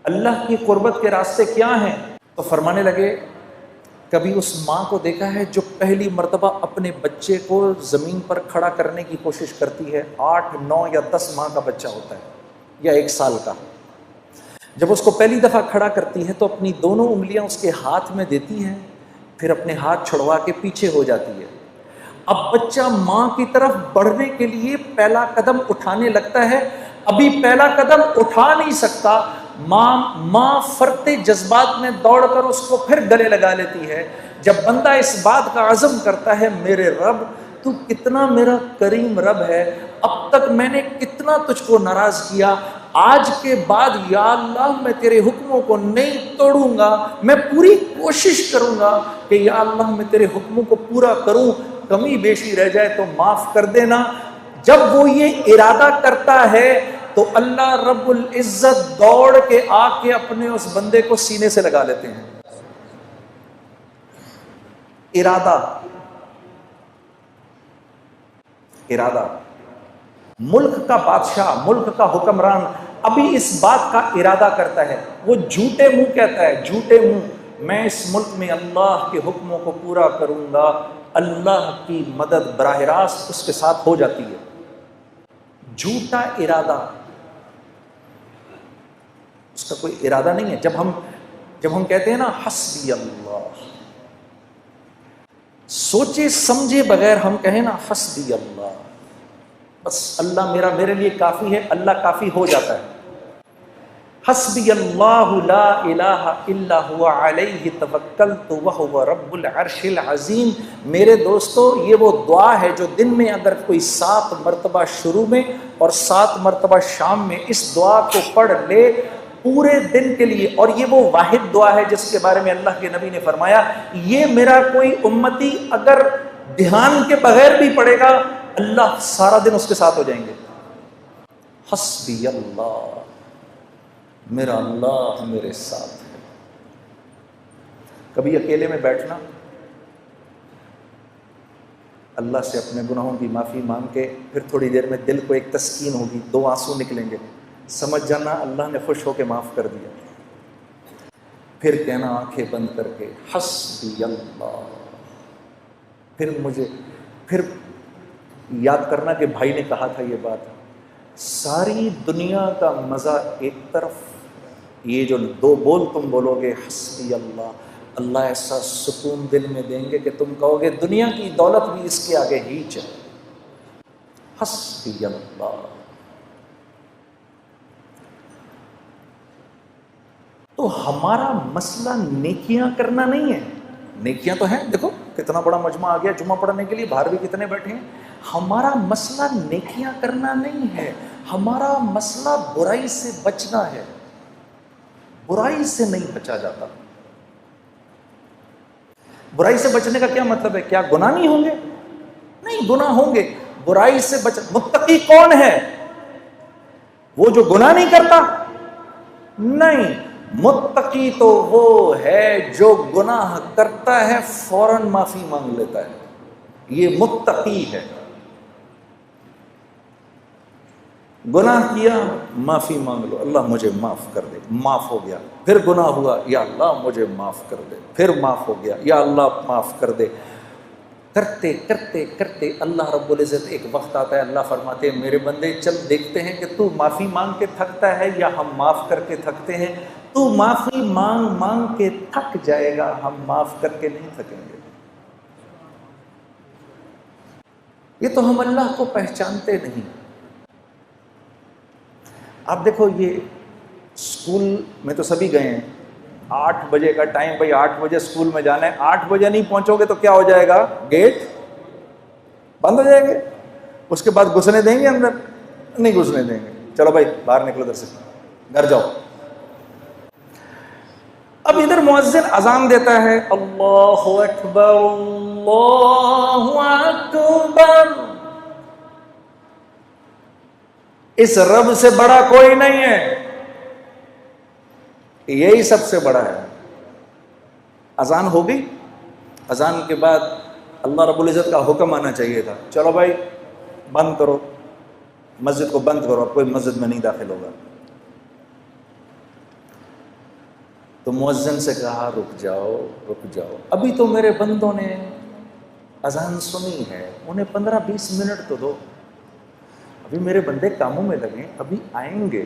اللہ کی قربت کے راستے کیا ہیں؟ تو فرمانے لگے کبھی اس ماں کو دیکھا ہے جو پہلی مرتبہ اپنے بچے کو زمین پر کھڑا کرنے کی کوشش کرتی ہے؟ 8 9 یا 10 ماہ کا بچہ ہوتا ہے یا 1 سال کا، جب اس کو پہلی دفعہ کھڑا کرتی ہے تو اپنی دونوں انگلیاں اس کے ہاتھ میں دیتی ہے، پھر اپنے ہاتھ چھڑوا کے پیچھے ہو جاتی ہے۔ اب بچہ ماں کی طرف بڑھنے کے لیے پہلا قدم اٹھانے لگتا ہے، ابھی پہلا قدم اٹھا نہیں سکتا، ماں فرتے جذبات میں دوڑ کر اس کو پھر گلے لگا لیتی ہے۔ جب بندہ اس بات کا عزم کرتا ہے میرے رب تو کتنا میرا کریم رب ہے، اب تک میں نے کتنا تجھ کو ناراض کیا، آج کے بعد یا اللہ میں تیرے حکموں کو نہیں توڑوں گا، میں پوری کوشش کروں گا کہ یا اللہ میں تیرے حکموں کو پورا کروں، کمی بیشی رہ جائے تو معاف کر دینا۔ جب وہ یہ ارادہ کرتا ہے تو اللہ رب العزت دوڑ کے آ کے اپنے اس بندے کو سینے سے لگا لیتے ہیں۔ ارادہ ملک کا بادشاہ، ملک کا حکمران ابھی اس بات کا ارادہ کرتا ہے، وہ جھوٹے منہ کہتا ہے، جھوٹے منہ میں اس ملک میں اللہ کے حکموں کو پورا کروں گا، اللہ کی مدد براہ راست اس کے ساتھ ہو جاتی ہے۔ جھوٹا ارادہ، اس کا کوئی ارادہ نہیں ہے۔ جب ہم کہتے ہیں نا حسبی اللہ، سوچے سمجھے بغیر ہم کہیں نا حسبی اللہ، بس اللہ میرے لیے کافی ہے، اللہ کافی ہو جاتا ہے۔ حسبی اللہ لا الہ الا هو علیہ توکلت وہو رب العرش العظیم۔ میرے دوستو یہ وہ دعا ہے جو دن میں اگر کوئی 7 مرتبہ شروع میں اور 7 مرتبہ شام میں اس دعا کو پڑھ لے پورے دن کے لیے، اور یہ وہ واحد دعا ہے جس کے بارے میں اللہ کے نبی نے فرمایا یہ میرا کوئی امتی اگر دھیان کے بغیر بھی پڑھے گا اللہ سارا دن اس کے ساتھ ہو جائیں گے۔ حسبی اللہ، میرا اللہ میرے ساتھ ہے۔ کبھی اکیلے میں بیٹھنا، اللہ سے اپنے گناہوں کی معافی مانگ کے پھر تھوڑی دیر میں دل کو ایک تسکین ہوگی، 2 آنسو نکلیں گے، سمجھ جانا اللہ نے خوش ہو کے معاف کر دیا۔ پھر کہنا آنکھیں بند کر کے حسبی اللہ، پھر یاد کرنا کہ بھائی نے کہا تھا یہ بات، ساری دنیا کا مزہ ایک طرف، یہ جو 2 بول تم بولو گے حسبی اللہ، اللہ ایسا سکون دل میں دیں گے کہ تم کہو گے دنیا کی دولت بھی اس کے آگے ہیچ ہے۔ حسبی اللہ۔ تو ہمارا مسئلہ نیکیاں کرنا نہیں ہے، نیکیاں تو ہیں، دیکھو کتنا بڑا مجمع آ گیا جمعہ پڑھنے کے لیے، باہر بھی کتنے بیٹھے ہیں۔ ہمارا مسئلہ نیکیاں کرنا نہیں ہے، ہمارا مسئلہ برائی سے بچنا ہے۔ برائی سے نہیں بچا جاتا۔ برائی سے بچنے کا کیا مطلب ہے؟ کیا گناہ نہیں ہوں گے؟ نہیں، گناہ ہوں گے، برائی سے متقی کون ہے؟ وہ جو گناہ نہیں کرتا؟ نہیں، متقی تو وہ ہے جو گناہ کرتا ہے فوراً معافی مانگ لیتا ہے، یہ متقی ہے۔ گناہ کیا معافی مانگ لو، اللہ مجھے معاف کر دے، معاف ہو گیا، پھر گناہ ہوا یا اللہ مجھے معاف کر دے، پھر معاف ہو گیا یا اللہ معاف کر دے، کرتے کرتے کرتے اللہ رب العزت ایک وقت آتا ہے اللہ فرماتے ہیں میرے بندے چل دیکھتے ہیں کہ تو معافی مانگ کے تھکتا ہے یا ہم معاف کر کے تھکتے ہیں۔ تو معافی مانگ مانگ کے تھک جائے گا، ہم معاف کر کے نہیں تھکیں گے۔ یہ تو ہم اللہ کو پہچانتے نہیں۔ آپ دیکھو یہ اسکول میں تو سبھی گئے ہیں، 8 بجے کا ٹائم، بھائی 8 بجے اسکول میں جانا ہے، 8 بجے نہیں پہنچو گے تو کیا ہو جائے گا؟ گیٹ بند ہو جائیں گے، اس کے بعد گھسنے دیں گے اندر؟ نہیں گھسنے دیں گے، چلو بھائی باہر نکلو ادھر سے، گھر جاؤ۔ اب ادھر مؤذن اذان دیتا ہے، اللہ اکبر اللہ اکبر، اس رب سے بڑا کوئی نہیں ہے، یہی سب سے بڑا ہے۔ اذان ہو گئی، اذان کے بعد اللہ رب العزت کا حکم آنا چاہیے تھا، چلو بھائی بند کرو، مسجد کو بند کرو، اب کوئی مسجد میں نہیں داخل ہوگا۔ تو مؤذن سے کہا رک جاؤ رک جاؤ، ابھی تو میرے بندوں نے اذان سنی ہے، انہیں 15-20 منٹ تو دو، ابھی میرے بندے کاموں میں لگیں، ابھی آئیں گے،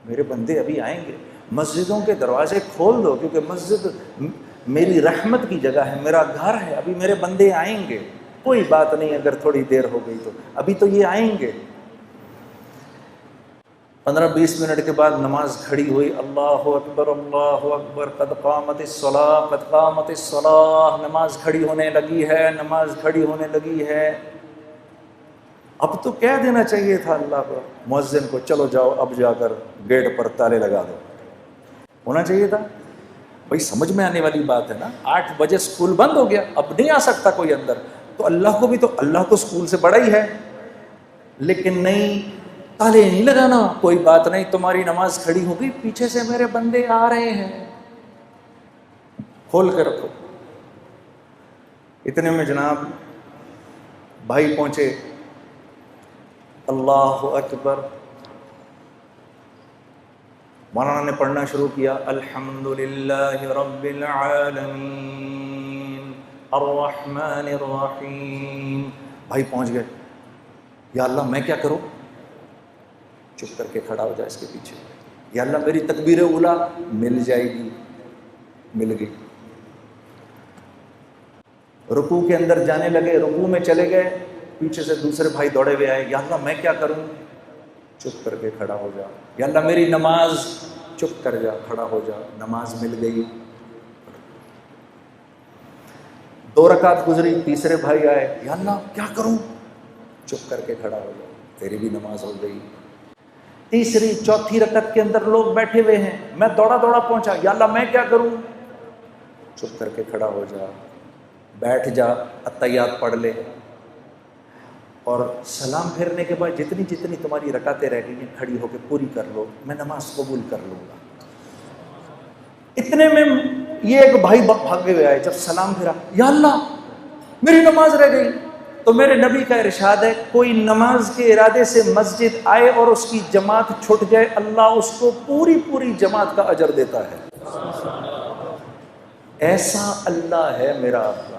میرے بندے ابھی آئیں گے۔ مسجدوں کے دروازے کھول دو، کیونکہ مسجد میری رحمت کی جگہ ہے، میرا گھر ہے، ابھی میرے بندے آئیں گے، کوئی بات نہیں اگر تھوڑی دیر ہو گئی تو، ابھی تو یہ آئیں گے۔ 15-20 منٹ کے بعد نماز کھڑی ہوئی، اللہ اکبر اللہ اکبر، قد قامت الصلاۃ قد قامت الصلاۃ، نماز کھڑی ہونے لگی ہے، نماز کھڑی ہونے لگی ہے۔ اب تو کہہ دینا چاہیے تھا اللہ کو، مؤذن کو، چلو جاؤ اب جا کر گیٹ پر تالے لگا دو، ہونا چاہیے تھا۔ بھائی سمجھ میں آنے والی بات ہے نا، 8 بجے سکول بند ہو گیا، اب نہیں آ سکتا کوئی اندر، تو اللہ کو بھی تو، اللہ تو سکول سے بڑا ہی ہے، لیکن نہیں، تالے نہیں لگانا، کوئی بات نہیں، تمہاری نماز کھڑی ہوگی، پیچھے سے میرے بندے آ رہے ہیں، کھول کے رکھو۔ اتنے میں جناب بھائی پہنچے، اللہ اکبر، مولانا نے پڑھنا شروع کیا، الحمدللہ رب العالمین الرحمن الرحیم۔ بھائی پہنچ گئے، یا اللہ میں کیا کروں؟ چپ کر کے کھڑا ہو جائے اس کے پیچھے، یا اللہ میری تکبیر اولیٰ مل جائے گی، مل گئی۔ رکوع کے اندر جانے لگے، رکوع میں چلے گئے، پیچھے سے دوسرے بھائی دوڑے ہوئے آئے، یا اللہ میں کیا کروں؟ چپ کر کے کھڑا ہو جا، یا اللہ میری نماز، چپ کر جا، کھڑا ہو جا، نماز مل گئی۔ 2 رکعت گزری، تیسرے بھائی آئے، یا اللہ کیا کروں؟ چپ کر کے کھڑا ہو جا، تیری بھی نماز ہو گئی۔ تیسری چوتھی رکعت کے اندر لوگ بیٹھے ہوئے ہیں، میں دوڑا دوڑا پہنچا، یا اللہ میں کیا کروں؟ چپ کر کے کھڑا ہو جا، بیٹھ جا، اتحیات پڑھ لے، اور سلام پھیرنے کے بعد جتنی جتنی تمہاری رکعتیں رہ گئی ہیں کھڑی ہو کے پوری کر لو، میں نماز قبول کر لوں گا۔ اتنے میں یہ ایک بھائی بھاگے ہوئے آئے، جب سلام پھیرا، یا اللہ میری نماز رہ گئی۔ تو میرے نبی کا ارشاد ہے، کوئی نماز کے ارادے سے مسجد آئے اور اس کی جماعت چھٹ جائے، اللہ اس کو پوری پوری جماعت کا اجر دیتا ہے۔ ایسا اللہ ہے میرا آپ کا۔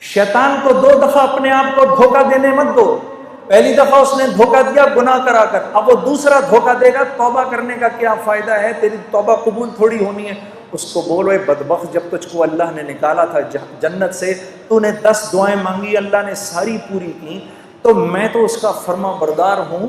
شیطان کو 2 دفعہ اپنے آپ کو دھوکہ دینے مت دو۔ پہلی دفعہ اس نے دھوکہ دیا گناہ کرا کر، اب وہ دوسرا دھوکہ دے گا، توبہ کرنے کا کیا فائدہ ہے، تیری توبہ قبول تھوڑی ہونی ہے۔ اس کو بولو، اے بدبخت، جب تجھ کو اللہ نے نکالا تھا جنت سے، تو نے 10 دعائیں مانگی، اللہ نے ساری پوری کی، تو میں تو اس کا فرما بردار ہوں،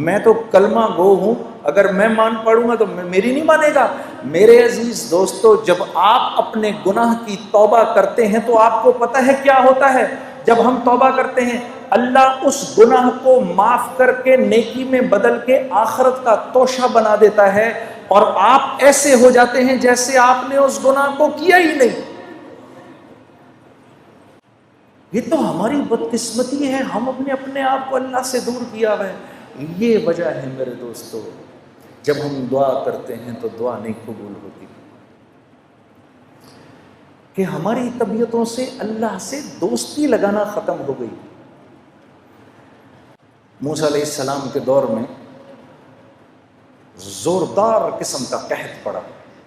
میں تو کلمہ گو ہوں، اگر میں مان پڑوں گا تو میری نہیں مانے گا۔ میرے عزیز دوستو، جب آپ اپنے گناہ کی توبہ کرتے ہیں تو آپ کو پتہ ہے کیا ہوتا ہے؟ جب ہم توبہ کرتے ہیں، اللہ اس گناہ کو معاف کر کے نیکی میں بدل کے آخرت کا توشہ بنا دیتا ہے، اور آپ ایسے ہو جاتے ہیں جیسے آپ نے اس گناہ کو کیا ہی نہیں۔ یہ تو ہماری بدقسمتی ہے، ہم اپنے آپ کو اللہ سے دور کیا ہے۔ یہ وجہ ہے میرے دوستو، جب ہم دعا کرتے ہیں تو دعا نہیں قبول ہوتی، کہ ہماری طبیعتوں سے اللہ سے دوستی لگانا ختم ہو گئی۔ موسیٰ علیہ السلام کے دور میں زوردار قسم کا قحط پڑا،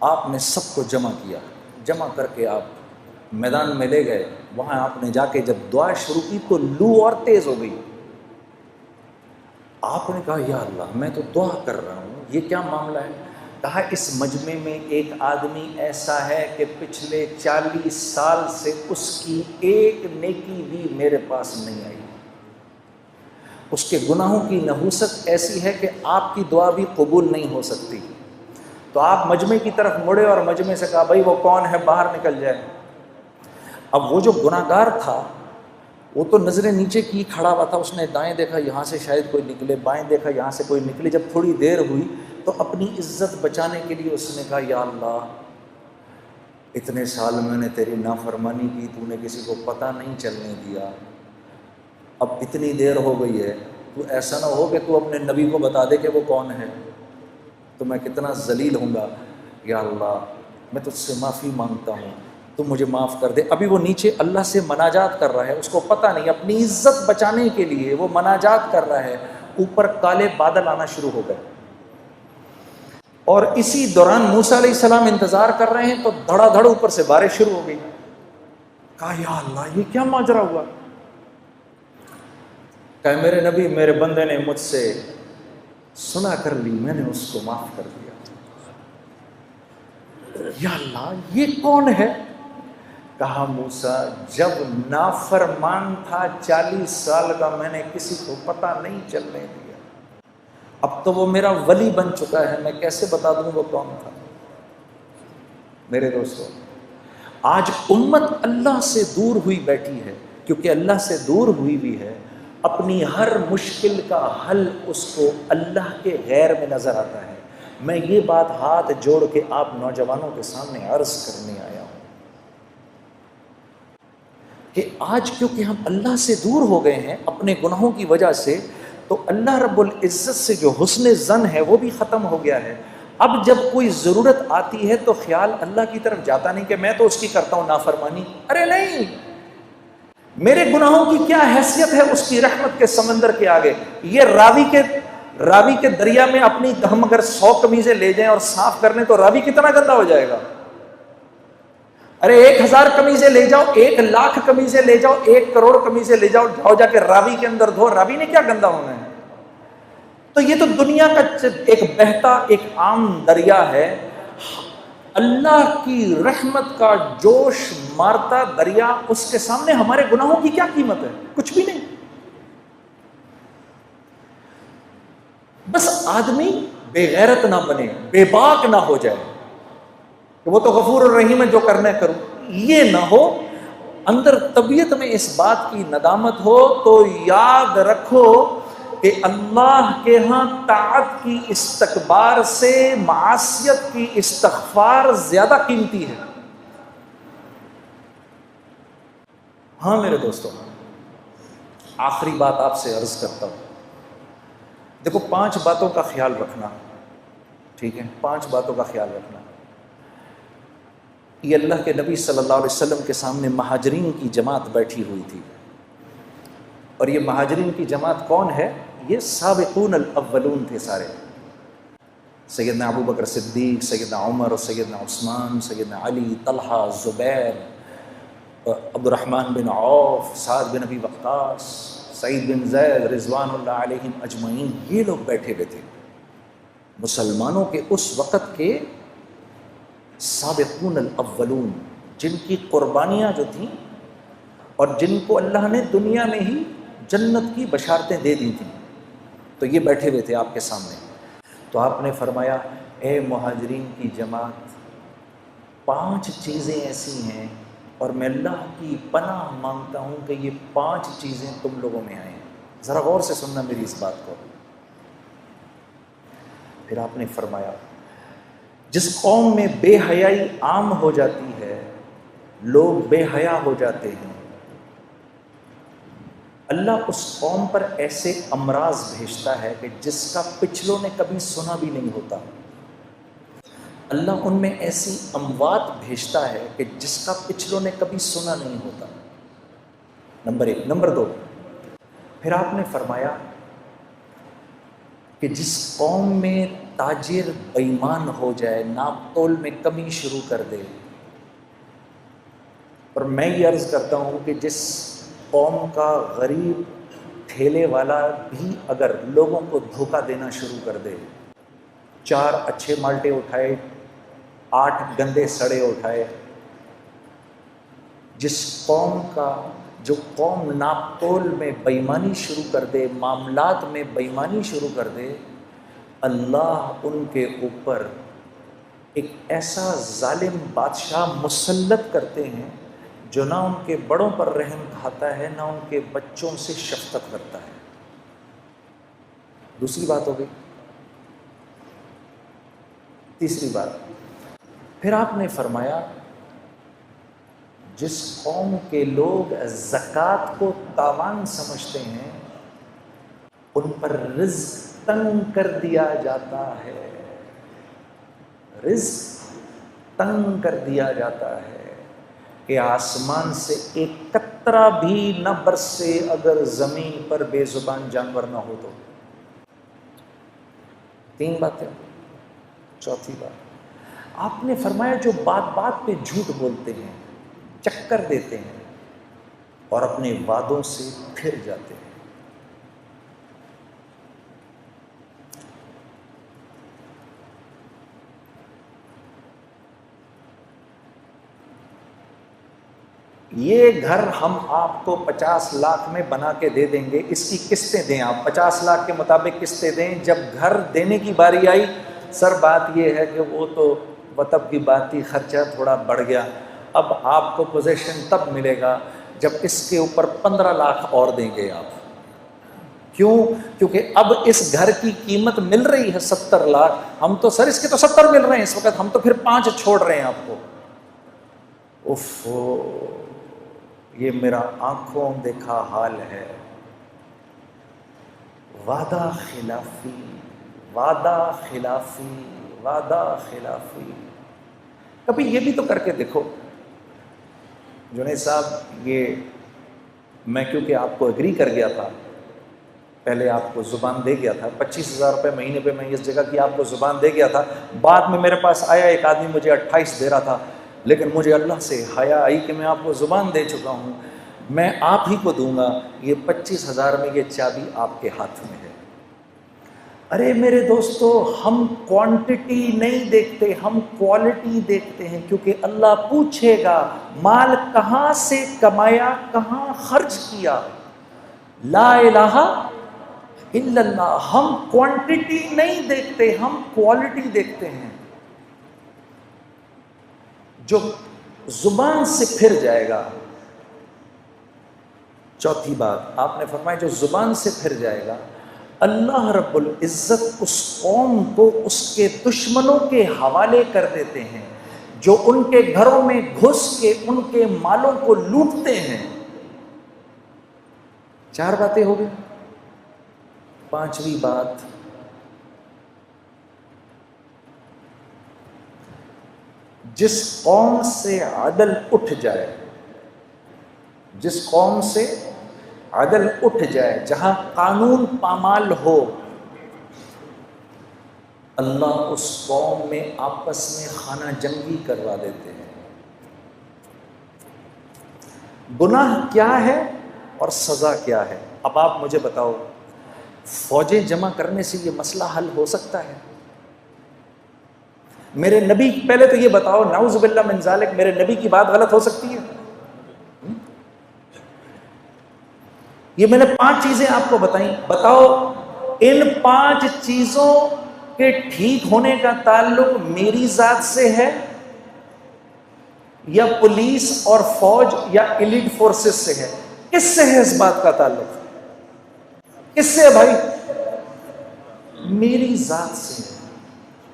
آپ نے سب کو جمع کیا، جمع کر کے آپ میدان میں لے گئے، وہاں آپ نے جا کے جب دعا شروع کی تو لو اور تیز ہو گئی۔ آپ نے کہا یا اللہ میں تو دعا کر رہا ہوں، یہ کیا معاملہ ہے؟ کہا اس مجمع میں ایک آدمی ایسا ہے کہ پچھلے 40 سال سے اس کی ایک نیکی بھی میرے پاس نہیں آئی، اس کے گناہوں کی نحوست ایسی ہے کہ آپ کی دعا بھی قبول نہیں ہو سکتی۔ تو آپ مجمع کی طرف مڑے اور مجمع سے کہا بھائی وہ کون ہے، باہر نکل جائے۔ اب وہ جو گناہ گار تھا وہ تو نظریں نیچے کی کھڑا ہوا تھا، اس نے دائیں دیکھا یہاں سے شاید کوئی نکلے، بائیں دیکھا یہاں سے کوئی نکلے۔ جب تھوڑی دیر ہوئی تو اپنی عزت بچانے کے لیے اس نے کہا یا اللہ اتنے سال میں نے تیری نافرمانی کی، تو نے کسی کو پتہ نہیں چلنے دیا، اب اتنی دیر ہو گئی ہے، تو ایسا نہ ہو کہ تو اپنے نبی کو بتا دے کہ وہ کون ہے، تو میں کتنا ذلیل ہوں گا۔ یا اللہ میں تجھ سے معافی مانگتا ہوں، تو مجھے معاف کر دے۔ ابھی وہ نیچے اللہ سے مناجات کر رہا ہے، اس کو پتہ نہیں، اپنی عزت بچانے کے لیے وہ مناجات کر رہا ہے۔ اوپر کالے بادل آنا شروع ہو گئے، اور اسی دوران موسیٰ علیہ السلام انتظار کر رہے ہیں تو دھڑا دھڑ اوپر سے بارش شروع ہو گئی. کہا یا اللہ یہ کیا ماجرا ہوا؟ کہ میرے نبی میرے بندے نے مجھ سے سنا کر لی، میں نے اس کو معاف کر دیا. یا اللہ یہ کون ہے؟ کہا موسیٰ جب نافرمان تھا 40 سال کا میں نے کسی کو پتہ نہیں چلنے دیا، اب تو وہ میرا ولی بن چکا ہے، میں کیسے بتا دوں وہ کون تھا؟ میرے دوستو آج امت اللہ سے دور ہوئی بیٹھی ہے، کیونکہ اللہ سے دور ہوئی بھی ہے، اپنی ہر مشکل کا حل اس کو اللہ کے غیر میں نظر آتا ہے. میں یہ بات ہاتھ جوڑ کے آپ نوجوانوں کے سامنے عرض کرنے آیا ہوں کہ آج کیونکہ ہم اللہ سے دور ہو گئے ہیں اپنے گناہوں کی وجہ سے، تو اللہ رب العزت سے جو حسن ظن ہے وہ بھی ختم ہو گیا ہے. اب جب کوئی ضرورت آتی ہے تو خیال اللہ کی طرف جاتا نہیں کہ میں تو اس کی کرتا ہوں نافرمانی. ارے نہیں، میرے گناہوں کی کیا حیثیت ہے اس کی رحمت کے سمندر کے آگے؟ یہ راوی کے دریا میں اپنی ہم اگر 100 قمیضیں لے جائیں اور صاف کر لیں تو راوی کتنا گندا ہو جائے گا؟ ارے 1000 قمیضیں لے جاؤ، 1,00,000 قمیضیں لے جاؤ، 1 کروڑ قمیضیں لے جاؤ، جاؤ جا کے راوی کے اندر دھو، راوی نے کیا گندا ہونا ہے؟ تو یہ تو دنیا کا ایک بہتا ایک عام دریا ہے. اللہ کی رحمت کا جوش مارتا دریا، اس کے سامنے ہمارے گناہوں کی کیا قیمت ہے؟ کچھ بھی نہیں. بس آدمی بے غیرت نہ بنے، بے باک نہ ہو جائے کہ وہ تو غفور الرحیم ہے جو کرنا ہے کروں. یہ نہ ہو، اندر طبیعت میں اس بات کی ندامت ہو تو یاد رکھو کہ اللہ کے ہاں طاعت کی استکبار سے معصیت کی استغفار زیادہ قیمتی ہے. ہاں میرے دوستو، آخری بات آپ سے عرض کرتا ہوں. دیکھو 5 باتوں کا خیال رکھنا، ٹھیک ہے؟ 5 باتوں کا خیال رکھنا. یہ اللہ کے نبی صلی اللہ علیہ وسلم کے سامنے مہاجرین کی جماعت بیٹھی ہوئی تھی، اور یہ مہاجرین کی جماعت کون ہے؟ یہ سابقون الاولون تھے سارے. سیدنا ابو بکر صدیق، سیدنا عمر، سیدنا عثمان، سیدنا علی، طلحہ، زبیر، عبد الرحمن بن عوف، سعد بن ابی وقاص، سعید بن زید، رضوان اللہ علیہم اجمعین. یہ لوگ بیٹھے ہوئے تھے، مسلمانوں کے اس وقت کے سابقون الاولون، جن کی قربانیاں جو تھیں اور جن کو اللہ نے دنیا میں ہی جنت کی بشارتیں دے دی تھیں، تو یہ بیٹھے ہوئے تھے آپ کے سامنے. تو آپ نے فرمایا اے مہاجرین کی جماعت، 5 چیزیں ایسی ہیں اور میں اللہ کی پناہ مانگتا ہوں کہ یہ 5 چیزیں تم لوگوں میں آئیں. ذرا غور سے سننا میری اس بات کو. پھر آپ نے فرمایا جس قوم میں بے حیائی عام ہو جاتی ہے، لوگ بے حیا ہو جاتے ہیں، اللہ اس قوم پر ایسے امراض بھیجتا ہے کہ جس کا پچھلوں نے کبھی سنا بھی نہیں ہوتا. اللہ ان میں ایسی اموات بھیجتا ہے کہ جس کا پچھلوں نے کبھی سنا نہیں ہوتا. نمبر 1. نمبر 2، پھر آپ نے فرمایا کہ جس قوم میں تاجر بے ایمان ہو جائے، ناپ تول میں کمی شروع کر دے، اور میں یہ عرض کرتا ہوں کہ جس قوم کا غریب ٹھیلے والا بھی اگر لوگوں کو دھوکہ دینا شروع کر دے، 4 اچھے مالٹے اٹھائے، 8 گندے سڑے اٹھائے، جس قوم کا جو قوم ناپ تول میں بے ایمانی شروع کر دے، معاملات میں بے ایمانی شروع کر دے، اللہ ان کے اوپر ایک ایسا ظالم بادشاہ مسلط کرتے ہیں جو نہ ان کے بڑوں پر رحم کھاتا ہے، نہ ان کے بچوں سے شفقت کرتا ہے. دوسری بات ہو گئی. تیسری بات، پھر آپ نے فرمایا جس قوم کے لوگ زکوٰۃ کو تاوان سمجھتے ہیں، ان پر رزق تنگ کر دیا جاتا ہے. رزق تنگ کر دیا جاتا ہے کہ آسمان سے ایک قطرہ بھی نہ برسے اگر زمین پر بے زبان جانور نہ ہو تو. 3 باتیں. چوتھی بات آپ نے فرمایا جو بات بات پہ جھوٹ بولتے ہیں، چکر دیتے ہیں اور اپنے وعدوں سے پھر جاتے ہیں. یہ گھر ہم آپ کو 50 لاکھ میں بنا کے دے دیں گے، اس کی قسطیں دیں، آپ 50 لاکھ کے مطابق قسطیں دیں. جب گھر دینے کی باری آئی، سر بات یہ ہے کہ وہ تو وطب کی بات تھی، خرچہ تھوڑا بڑھ گیا، اب آپ کو پوزیشن تب ملے گا جب اس کے اوپر 15 لاکھ اور دیں گے آپ. کیوں؟ کیونکہ اب اس گھر کی قیمت مل رہی ہے 70 لاکھ، ہم تو سر اس کے تو 70 مل رہے ہیں اس وقت، ہم تو پھر 5 چھوڑ رہے ہیں آپ کو. اف، یہ میرا آنکھوں دیکھا حال ہے. وعدہ خلافی، وعدہ خلافی، وعدہ خلافی. کبھی یہ بھی تو کر کے دیکھو. جنید صاحب، یہ میں کیونکہ آپ کو ایگری کر گیا تھا، پہلے آپ کو زبان دے گیا تھا، 25,000 روپے مہینے پہ میں اس جگہ کی آپ کو زبان دے گیا تھا. بعد میں میرے پاس آیا ایک آدمی، مجھے 28 دے رہا تھا، لیکن مجھے اللہ سے حیا آئی کہ میں آپ کو زبان دے چکا ہوں، میں آپ ہی کو دوں گا. یہ 25,000 میں یہ چابی آپ کے ہاتھ میں ہے. ارے میرے دوستو، ہم کوانٹٹی نہیں دیکھتے، ہم کوالٹی دیکھتے ہیں، کیونکہ اللہ پوچھے گا مال کہاں سے کمایا، کہاں خرچ کیا. لا الہ الا اللہ. ہم کوانٹٹی نہیں دیکھتے، ہم کوالٹی دیکھتے ہیں. جو زبان سے پھر جائے گا، چوتھی بات آپ نے فرمایا جو زبان سے پھر جائے گا، اللہ رب العزت اس قوم کو اس کے دشمنوں کے حوالے کر دیتے ہیں جو ان کے گھروں میں گھس کے ان کے مالوں کو لوٹتے ہیں. 4 باتیں ہو گئی. 5ویں بات، جس قوم سے عدل اٹھ جائے، جس قوم سے عدل اٹھ جائے، جہاں قانون پامال ہو، اللہ اس قوم میں آپس میں خانہ جنگی کروا دیتے ہیں. گناہ کیا ہے اور سزا کیا ہے؟ اب آپ مجھے بتاؤ، فوجیں جمع کرنے سے یہ مسئلہ حل ہو سکتا ہے؟ میرے نبی، پہلے تو یہ بتاؤ، نعوذ باللہ من ذالک، میرے نبی کی بات غلط ہو سکتی ہے؟ یہ میں نے 5 چیزیں آپ کو بتائیں، بتاؤ ان 5 چیزوں کے ٹھیک ہونے کا تعلق میری ذات سے ہے یا پولیس اور فوج یا ایلیٹ فورسز سے ہے؟ کس سے ہے اس بات کا تعلق؟ کس سے ہے بھائی؟ میری ذات سے.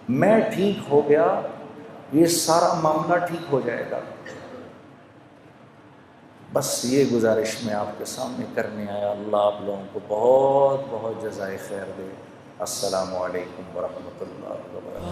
میں ٹھیک ہو گیا، یہ سارا معاملہ ٹھیک ہو جائے گا. بس یہ گزارش میں آپ کے سامنے کرنے آیا. اللہ آپ لوگوں کو بہت بہت جزائے خیر دے. السلام علیکم ورحمۃ اللہ وبرکاتہ.